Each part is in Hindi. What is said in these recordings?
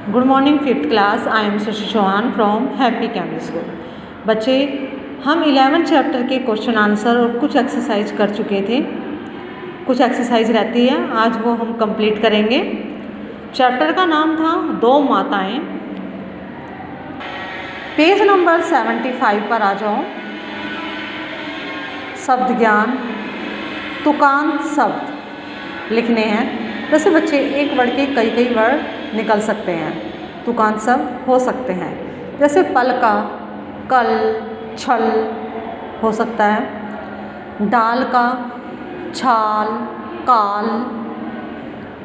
Good morning fifth class. I am Shashi Chauhan from Happy Cambridge School. बच्चे, हम 11 चैप्टर के क्वेश्चन आंसर और कुछ एक्सरसाइज कर चुके थे। कुछ एक्सरसाइज रहती है, आज वो हम कंप्लीट करेंगे। चैप्टर का नाम था दो माताएं। पेज नंबर 75 पर आ जाओ। शब्द ज्ञान, तुकांत शब्द लिखने हैं। जैसे बच्चे एक वर्ड के कई वर्ड निकल सकते हैं, तुकांत शब्द हो सकते हैं। जैसे पल का, कल, छल हो सकता है। डाल का, छाल, काल,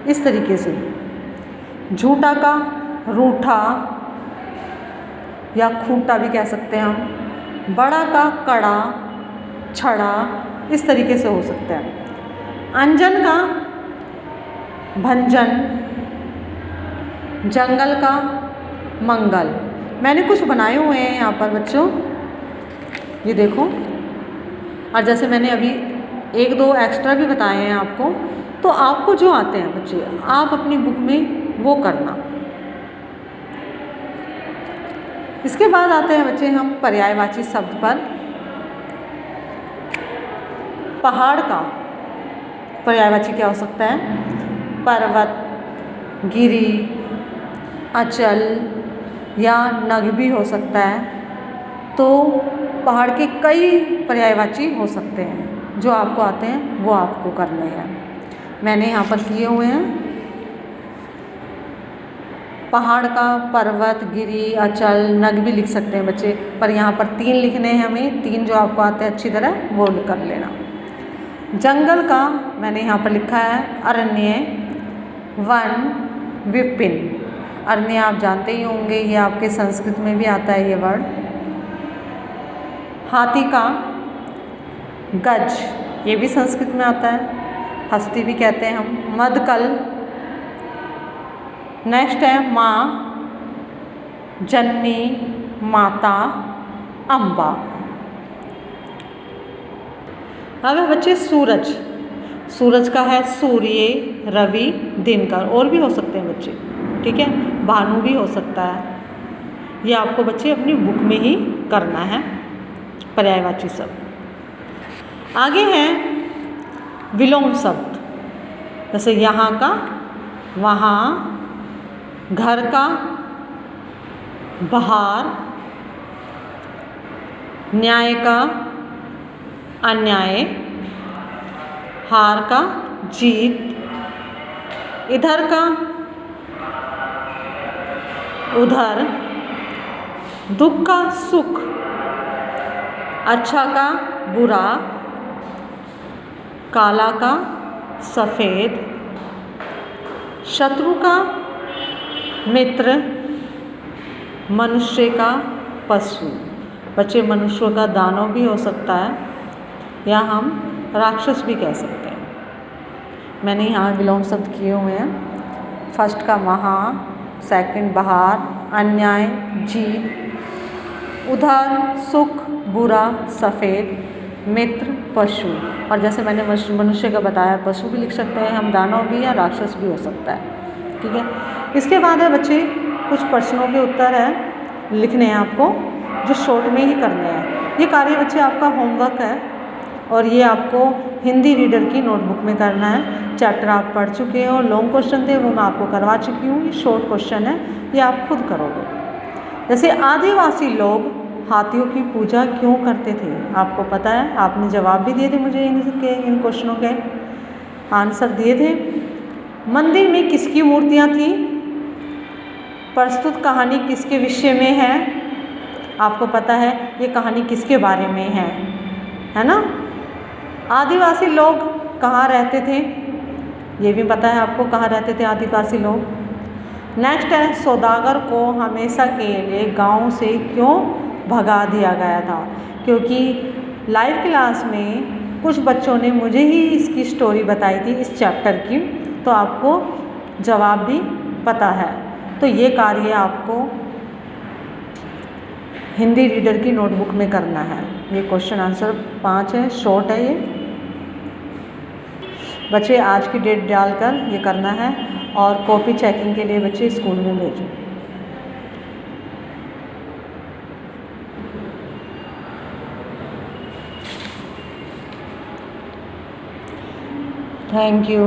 इस तरीके से। झूठा का, रूठा या खूंटा भी कह सकते हैं हम। बड़ा का, कड़ा, छड़ा, इस तरीके से हो सकता है। अंजन का, भंजन। जंगल का, मंगल। मैंने कुछ बनाए हुए हैं यहाँ पर बच्चों, ये देखो। और जैसे मैंने अभी एक दो एक्स्ट्रा भी बताए हैं आपको, तो आपको जो आते हैं बच्चे, आप अपनी बुक में वो करना। इसके बाद आते हैं बच्चे हम पर्यायवाची शब्द पर। पहाड़ का पर्यायवाची क्या हो सकता है? पर्वत, गिरी, अचल या नग भी हो सकता है। तो पहाड़ के कई पर्यायवाची हो सकते हैं, जो आपको आते हैं वो आपको करने हैं। मैंने यहाँ पर किए हुए हैं। पहाड़ का, पर्वत, गिरी, अचल, नग भी लिख सकते हैं बच्चे, पर यहाँ पर 3 लिखने हैं हमें। 3 जो आपको आते हैं अच्छी तरह वो कर लेना। जंगल का मैंने यहाँ पर लिखा है अरण्य, वन, विपिन। अरण्य आप जानते ही होंगे, ये आपके संस्कृत में भी आता है ये वर्ड। हाथी का, गज, ये भी संस्कृत में आता है, हस्ती भी कहते हैं हम। मदकल। नेक्स्ट है माँ, जननी, माता, अम्बा। अब है बच्चे सूरज। सूरज का है सूर्य, रवि, दिनकर, और भी हो सकते हैं बच्चे, ठीक है। भानु भी हो सकता है। ये आपको बच्चे अपनी बुक में ही करना है पर्यायवाची शब्द। आगे हैं विलोम शब्द। जैसे यहाँ का, वहाँ, घर का, बाहर, न्याय का, अन्याय, हार का, जीत, इधर का, उधर, दुख का, सुख, अच्छा का, बुरा, काला का, सफ़ेद, शत्रु का, मित्र, मनुष्य का, पशु। बच्चे, मनुष्यों का दानव भी हो सकता है, या हम राक्षस भी कह सकते हैं। मैंने यहाँ विलोम शब्द किए हुए हैं। फर्स्ट का वहाँ, सेकंड बाहर, अन्याय, जीत, उधर, सुख, बुरा, सफ़ेद, मित्र, पशु। और जैसे मैंने मनुष्य का बताया, पशु भी लिख सकते हैं हम, दानव भी या राक्षस भी हो सकता है, ठीक है। इसके बाद है बच्चे कुछ प्रश्नों के उत्तर है, लिखने हैं आपको, जो शॉर्ट में ही करने हैं। ये कार्य बच्चे आपका होमवर्क है, और ये आपको हिंदी रीडर की नोटबुक में करना है। चैप्टर आप पढ़ चुके हैं और लॉन्ग क्वेश्चन थे वो मैं आपको करवा चुकी हूँ। ये शॉर्ट क्वेश्चन है, ये आप खुद करोगे। जैसे आदिवासी लोग हाथियों की पूजा क्यों करते थे? आपको पता है, आपने जवाब भी दिए थे मुझे इन क्वेश्चनों के आंसर दिए थे। मंदिर में किसकी मूर्तियाँ थीं? प्रस्तुत कहानी किसके विषय में है? आपको पता है ये कहानी किसके बारे में है ना। आदिवासी लोग कहाँ रहते थे? ये भी पता है आपको, कहाँ रहते थे आदिवासी लोग। नेक्स्ट है सौदागर को हमेशा के लिए गांव से क्यों भगा दिया गया था? क्योंकि लाइव क्लास में कुछ बच्चों ने मुझे ही इसकी स्टोरी बताई थी इस चैप्टर की, तो आपको जवाब भी पता है। तो ये कार्य आपको हिंदी रीडर की नोटबुक में करना है। ये क्वेश्चन आंसर 5 है, शॉर्ट है ये बच्चे। आज की डेट डालकर ये करना है, और कॉपी चेकिंग के लिए बच्चे स्कूल में भेजो। Thank you.